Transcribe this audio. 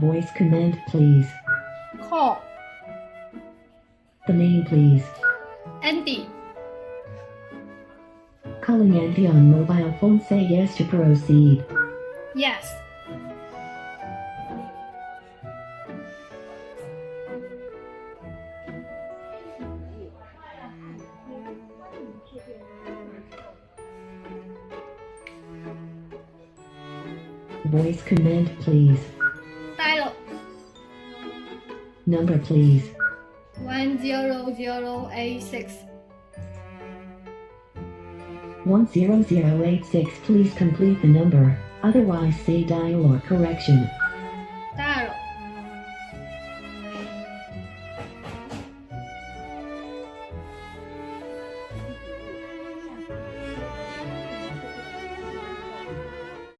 Voice command, please. Call. The name, please. Andy. Calling Andy on mobile phone. Say yes to proceed. Yes. Voice command, please. Dial. Number, please. 10086. 10086. Please complete the number. Otherwise say dial or correction.